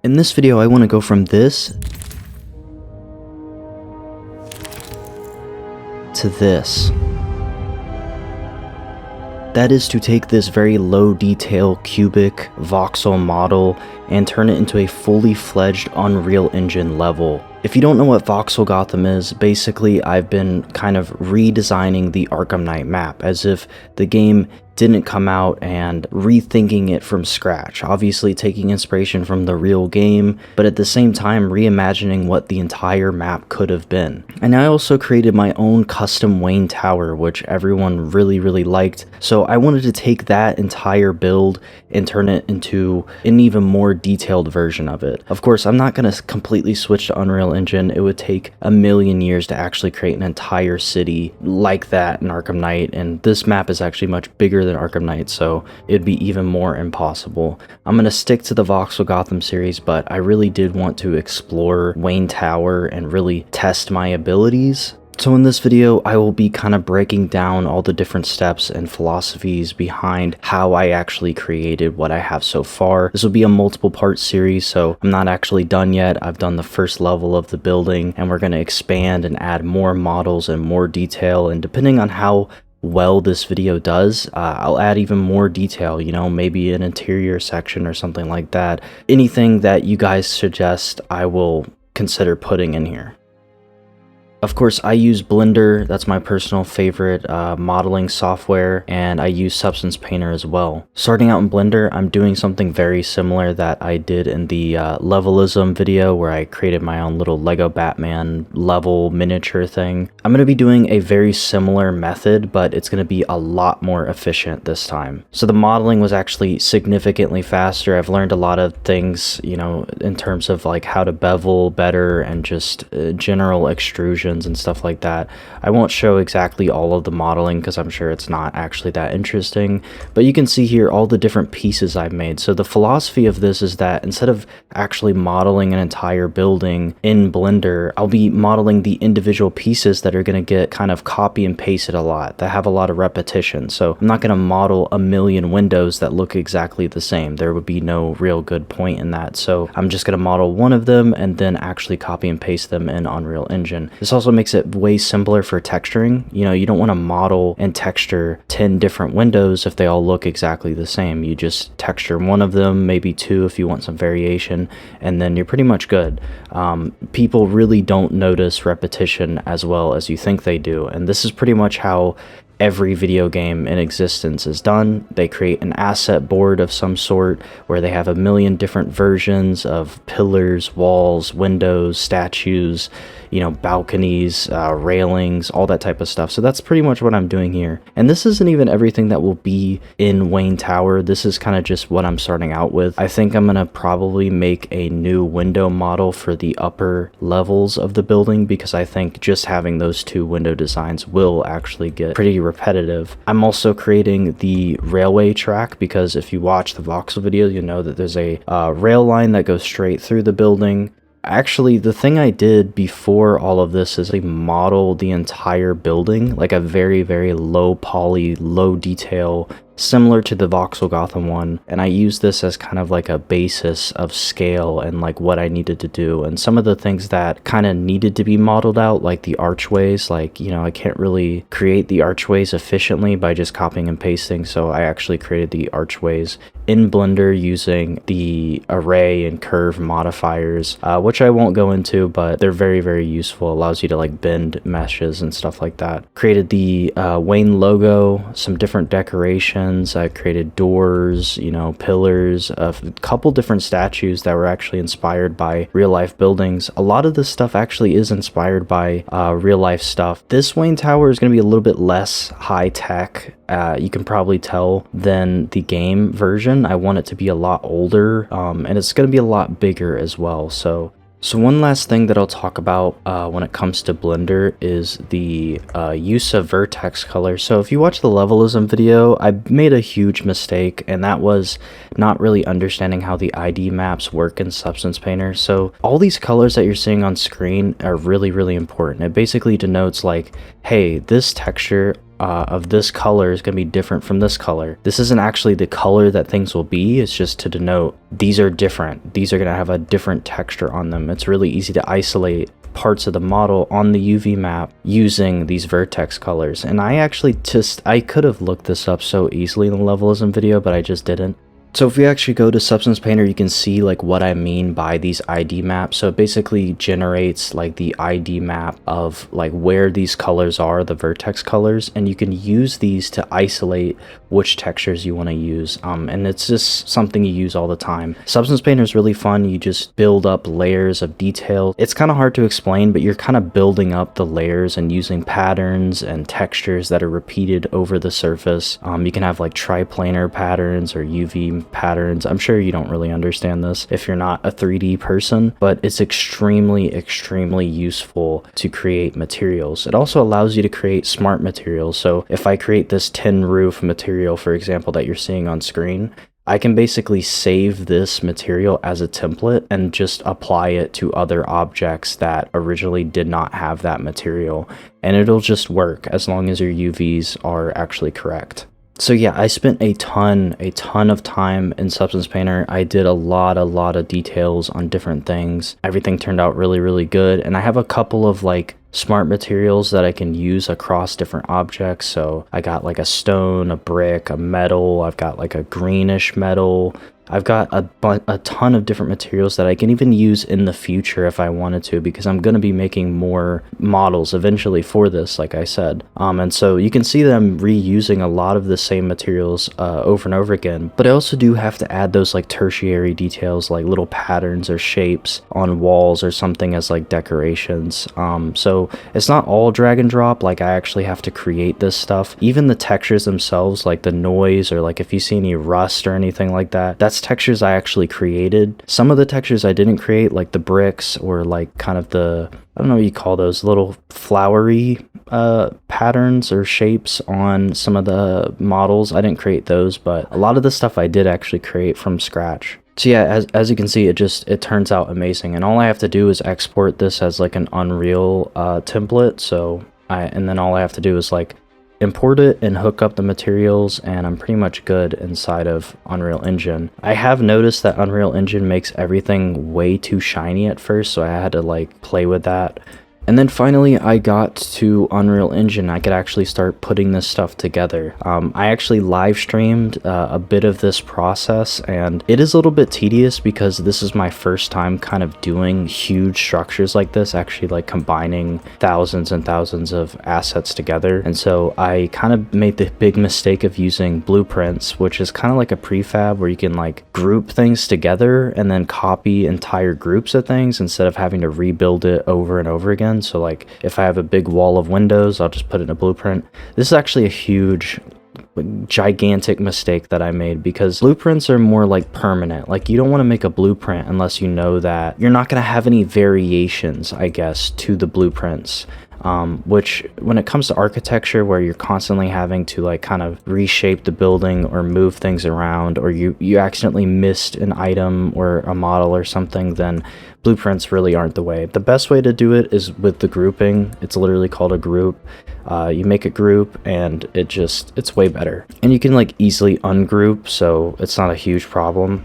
In this video, I want to go from this to this. That is to take this very low detail cubic voxel model and turn it into a fully fledged Unreal Engine level. If you don't know what Voxel Gotham is, basically I've been kind of redesigning the Arkham Knight map as if the game didn't come out and rethinking it from scratch, obviously taking inspiration from the real game, but at the same time reimagining what the entire map could have been. And I also created my own custom Wayne Tower, which everyone really liked, so I wanted to take that entire build and turn it into an even more detailed version of it. Of course, I'm not going to completely switch to Unreal Engine. It would take a million years to actually create an entire city like that in Arkham Knight, and this map is actually much bigger than Arkham Knight, so it'd be even more impossible. I'm going to stick to the Voxel Gotham series, but I really did want to explore Wayne Tower and really test my abilities. So in this video, I will be kind of breaking down all the different steps and philosophies behind how I actually created what I have so far. This will be a multiple part series, so I'm not actually done yet. I've done the first level of the building, and we're going to expand and add more models and more detail, and depending on how well this video does, I'll add even more detail, you know, maybe an interior section or something like that. Anything that you guys suggest, I will consider putting in here. Of course, I use Blender. That's my personal favorite modeling software, and I use Substance Painter as well. Starting out in Blender, I'm doing something very similar that I did in the Levelism video where I created my own little Lego Batman level miniature thing. I'm going to be doing a very similar method, but it's going to be a lot more efficient this time. So the modeling was actually significantly faster. I've learned a lot of things, you know, in terms of like how to bevel better and just general extrusion and stuff like that. I won't show exactly all of the modeling because I'm sure it's not actually that interesting, but you can see here all the different pieces I've made. So the philosophy of this is that instead of actually modeling an entire building in Blender, I'll be modeling the individual pieces that are going to get kind of copy and pasted a lot, that have a lot of repetition. So I'm not going to model a million windows that look exactly the same. There would be no real good point in that. So I'm just going to model one of them and then actually copy and paste them in Unreal Engine. This also makes it way simpler for texturing. You know, you don't want to model and texture 10 different windows if they all look exactly the same. You just texture one of them, maybe two if you want some variation, and then you're pretty much good. People really don't notice repetition as well as you think they do, and this is pretty much how every video game in existence is done. They create an asset board of some sort where they have a million different versions of pillars, walls, windows, statues, you know, balconies, railings, all that type of stuff. So that's pretty much what I'm doing here. And this isn't even everything that will be in Wayne Tower. This is kind of just what I'm starting out with. I think I'm gonna probably make a new window model for the upper levels of the building because I think just having those two window designs will actually get pretty repetitive. I'm also creating the railway track because if you watch the Voxel video, you know that there's a rail line that goes straight through the building. Actually, the thing I did before all of this is I modeled the entire building, like a very low poly, low detail, similar to the Voxel Gotham one, and I used this as kind of like a basis of scale and like what I needed to do. And some of the things that kind of needed to be modeled out, like the archways, like, you know, I can't really create the archways efficiently by just copying and pasting, so I actually created the archways in Blender using the array and curve modifiers, which I won't go into, but they're very useful. Allows you to like bend meshes and stuff like that. Created the Wayne logo, some different decorations. I created doors, you know, pillars, a couple different statues that were actually inspired by real life buildings. A lot of this stuff actually is inspired by real life stuff. This Wayne Tower is going to be a little bit less high tech, you can probably tell, than the game version. I want it to be a lot older, and it's going to be a lot bigger as well. So one last thing that I'll talk about when it comes to Blender is the use of vertex color. So if you watch the Levelism video, I made a huge mistake, and that was not really understanding how the ID maps work in Substance Painter. So all these colors that you're seeing on screen are really important. It basically denotes like, hey, this texture of this color is going to be different from this color. This isn't actually the color that things will be, it's just to denote these are different. These are going to have a different texture on them. It's really easy to isolate parts of the model on the UV map using these vertex colors. And I could have looked this up so easily in the levelism video, but I just didn't. So if we actually go to Substance Painter, you can see like what I mean by these ID maps. So it basically generates like the ID map of like where these colors are, the vertex colors, and you can use these to isolate which textures you want to use. And it's just something you use all the time. Substance Painter is really fun. You just build up layers of detail. It's kind of hard to explain, but you're kind of building up the layers and using patterns and textures that are repeated over the surface. You can have like triplanar patterns or UV patterns. I'm sure you don't really understand this if you're not a 3D person, but it's extremely useful to create materials. It also allows you to create smart materials. So if I create this tin roof material, for example, that you're seeing on screen, I can basically save this material as a template and just apply it to other objects that originally did not have that material, and it'll just work as long as your UVs are actually correct. So yeah, I spent a ton of time in Substance Painter. I did a lot of details on different things. Everything turned out really good, and I have a couple of like smart materials that I can use across different objects. So I got like a stone, a brick, a metal, I've got like a greenish metal. I've got a ton of different materials that I can even use in the future if I wanted to, because I'm going to be making more models eventually for this, like I said. And so you can see that I'm reusing a lot of the same materials over and over again. But I also do have to add those like tertiary details, like little patterns or shapes on walls or something as like decorations. So it's not all drag and drop. Like I actually have to create this stuff. Even the textures themselves, like the noise, or like if you see any rust or anything like that, that's textures I actually created. Some of the textures I didn't create, like the bricks, or like kind of the, I don't know what you call those, little flowery patterns or shapes on some of the models. I didn't create those, but a lot of the stuff I did actually create from scratch. So yeah, as you can see, it turns out amazing, and all I have to do is export this as like an Unreal template. So and then all I have to do is like import it and hook up the materials, and I'm pretty much good inside of Unreal Engine. I have noticed that Unreal Engine makes everything way too shiny at first, so I had to like play with that. And then finally I got to Unreal Engine. I could actually start putting this stuff together. I actually live streamed a bit of this process, and it is a little bit tedious because this is my first time kind of doing huge structures like this, actually like combining thousands and thousands of assets together. And so I kind of made the big mistake of using blueprints, which is kind of like a prefab where you can like group things together and then copy entire groups of things instead of having to rebuild it over and over again. So like if I have a big wall of windows, I'll just put it in a blueprint. This is actually a huge, gigantic mistake that I made, because blueprints are more like permanent. Like you don't want to make a blueprint unless you know that you're not going to have any variations, I guess, to the blueprints. Which when it comes to architecture, where you're constantly having to like kind of reshape the building or move things around, or you accidentally missed an item or a model or something, then blueprints really aren't the way. The best way to do it is with the grouping. It's literally called a group. You make a group and it's way better. And you can like easily ungroup, so it's not a huge problem.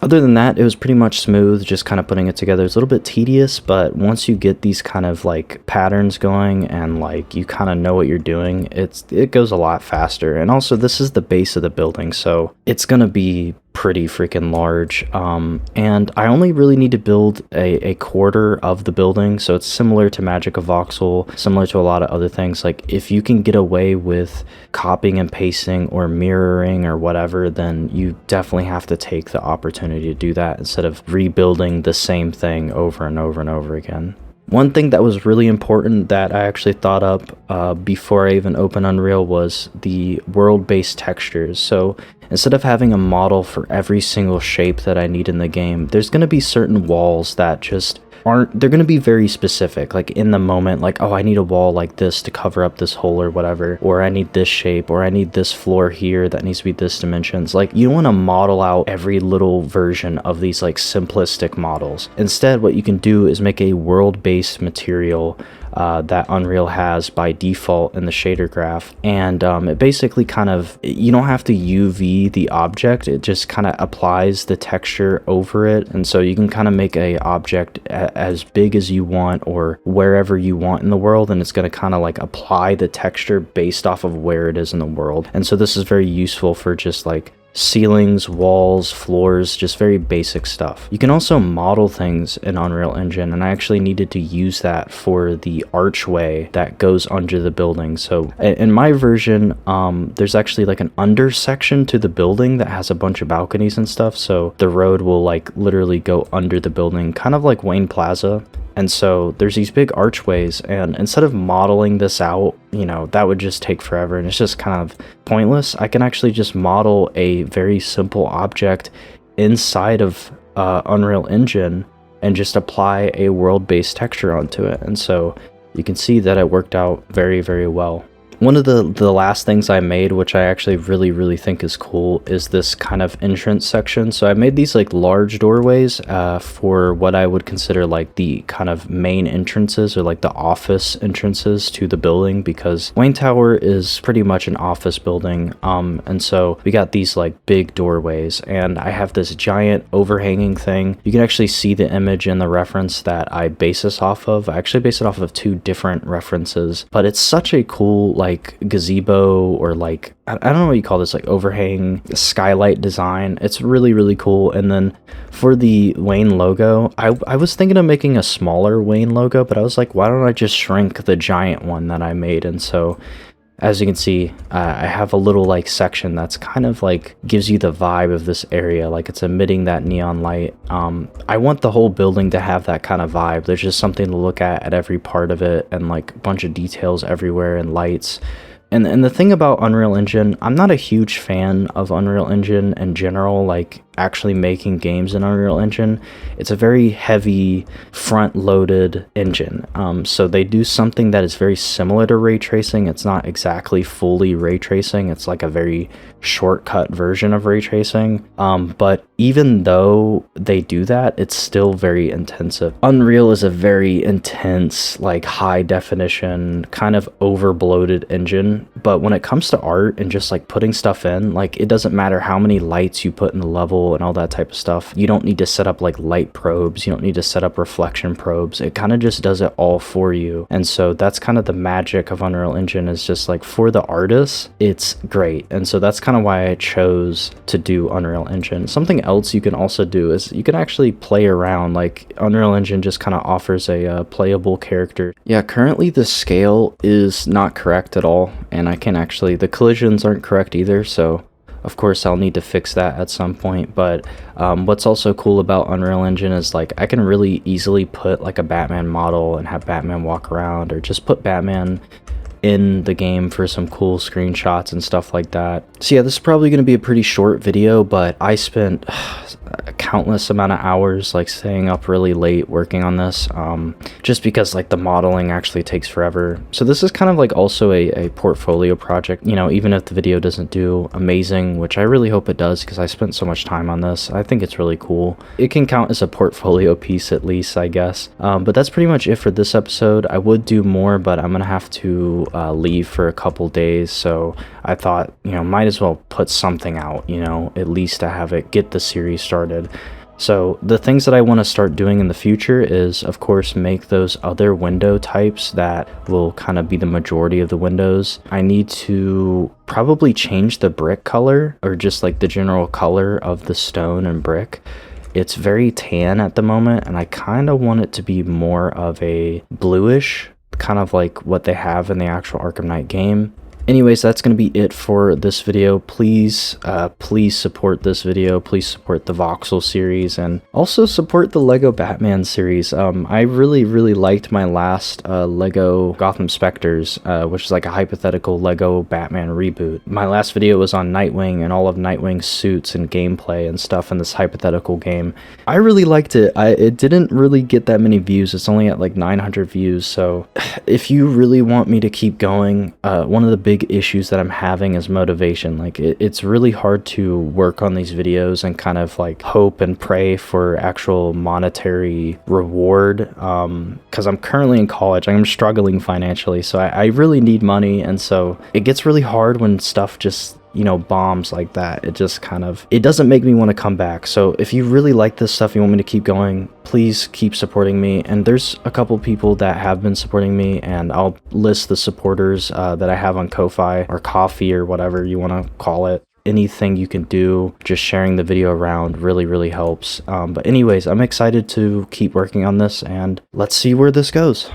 Other than that, it was pretty much smooth, just kind of putting it together. It's a little bit tedious, but once you get these kind of like patterns going and like you kind of know what you're doing, it goes a lot faster. And also this is the base of the building, so it's gonna be pretty freaking large, and I only really need to build a quarter of the building, so it's similar to MagicaVoxel, similar to a lot of other things. Like if you can get away with copying and pasting or mirroring or whatever, then you definitely have to take the opportunity to do that instead of rebuilding the same thing over and over and over again. One thing that was really important that I actually thought up before I even opened Unreal was the world-based textures. So instead of having a model for every single shape that I need in the game, there's going to be certain walls that just they're going to be very specific, like in the moment, like, oh, I need a wall like this to cover up this hole or whatever, or I need this shape, or I need this floor here that needs to be this dimensions. Like you don't want to model out every little version of these like simplistic models. Instead, what you can do is make a world-based material that Unreal has by default in the shader graph. And it basically kind of, you don't have to UV the object, it just kind of applies the texture over it. And so you can kind of make a object as big as you want or wherever you want in the world, and it's going to kind of like apply the texture based off of where it is in the world. And so this is very useful for just like ceilings, walls, floors, just very basic stuff. You can also model things in Unreal Engine, and I actually needed to use that for the archway that goes under the building. So in my version, there's actually like an under section to the building that has a bunch of balconies and stuff, so the road will like literally go under the building, kind of like Wayne Plaza. And so there's these big archways, and instead of modeling this out, you know, that would just take forever and it's just kind of pointless. I can actually just model a very simple object inside of Unreal Engine and just apply a world-based texture onto it. And so you can see that it worked out very, very well. One of the last things I made, which I actually really think is cool, is this kind of entrance section. So I made these like large doorways for what I would consider like the kind of main entrances, or like the office entrances to the building, because Wayne Tower is pretty much an office building. And so we got these like big doorways, and I have this giant overhanging thing. You can actually see the image in the reference that I base this off of. I actually base it off of 2 different references, but it's such a cool like gazebo, or like I don't know what you call this, like overhang skylight design. It's really cool. And then for the Wayne logo, I was thinking of making a smaller Wayne logo, but I was like, why don't I just shrink the giant one that I made? And so as you can see, I have a little like section that's kind of like gives you the vibe of this area, like it's emitting that neon light. I want the whole building to have that kind of vibe. There's just something to look at every part of it, and like a bunch of details everywhere and lights. And the thing about Unreal Engine, I'm not a huge fan of Unreal Engine in general, like actually making games in Unreal Engine. It's a very heavy front-loaded engine. So they do something that is very similar to ray tracing. It's not exactly fully ray tracing. It's like a very shortcut version of ray tracing. But even though they do that, it's still very intensive. Unreal is a very intense, like high definition, kind of over-bloated engine. But when it comes to art and just like putting stuff in, like it doesn't matter how many lights you put in the level and all that type of stuff. You don't need to set up like light probes. You don't need to set up reflection probes. It kind of just does it all for you. And so that's kind of the magic of Unreal Engine, is just like for the artists, it's great. And so that's kind of why I chose to do Unreal Engine. Something else you can also do is you can actually play around. Like Unreal Engine just kind of offers a playable character. Yeah, currently the scale is not correct at all. And I can actually, the collisions aren't correct either. So of course, I'll need to fix that at some point. But what's also cool about Unreal Engine is like I can really easily put like a Batman model and have Batman walk around, or just put Batman in the game for some cool screenshots and stuff like that. So yeah, this is probably going to be a pretty short video, but I spent a countless amount of hours like staying up really late working on this, just because like the modeling actually takes forever. So this is kind of like also a portfolio project, you know, even if the video doesn't do amazing, which I really hope it does because I spent so much time on this. I think it's really cool. It can count as a portfolio piece at least, I guess. But that's pretty much it for this episode. I would do more, but I'm gonna have to leave for a couple days, so I thought, you know, might as well put something out, you know, at least to have it get the series started. So the things that I want to start doing in the future is, of course, make those other window types that will kind of be the majority of the windows. I need to probably change the brick color, or just like the general color of the stone and brick. It's very tan at the moment, and I kind of want it to be more of a bluish, kind of like what they have in the actual Arkham Knight game. Anyways, that's going to be it for this video. Please support this video. Please support the Voxel series, and also support the Lego Batman series. I really liked my last Lego Gotham Specters, which is like a hypothetical Lego Batman reboot. My last video was on Nightwing and all of Nightwing's suits and gameplay and stuff in this hypothetical game. I really liked it. It didn't really get that many views. It's only at like 900 views. So if you really want me to keep going, one of the big big issues that I'm having is motivation. Like it's really hard to work on these videos and kind of like hope and pray for actual monetary reward, because I'm currently in college. I'm struggling financially, so I really need money, and so it gets really hard when stuff just, you know, bombs like that. It just kind of, it doesn't make me want to come back. So if you really like this stuff, you want me to keep going, please keep supporting me. And there's a couple people that have been supporting me, and I'll list the supporters that I have on Ko-Fi or Coffee or whatever you want to call it. Anything you can do, just sharing the video around really helps. But anyways, I'm excited to keep working on this, and let's see where this goes.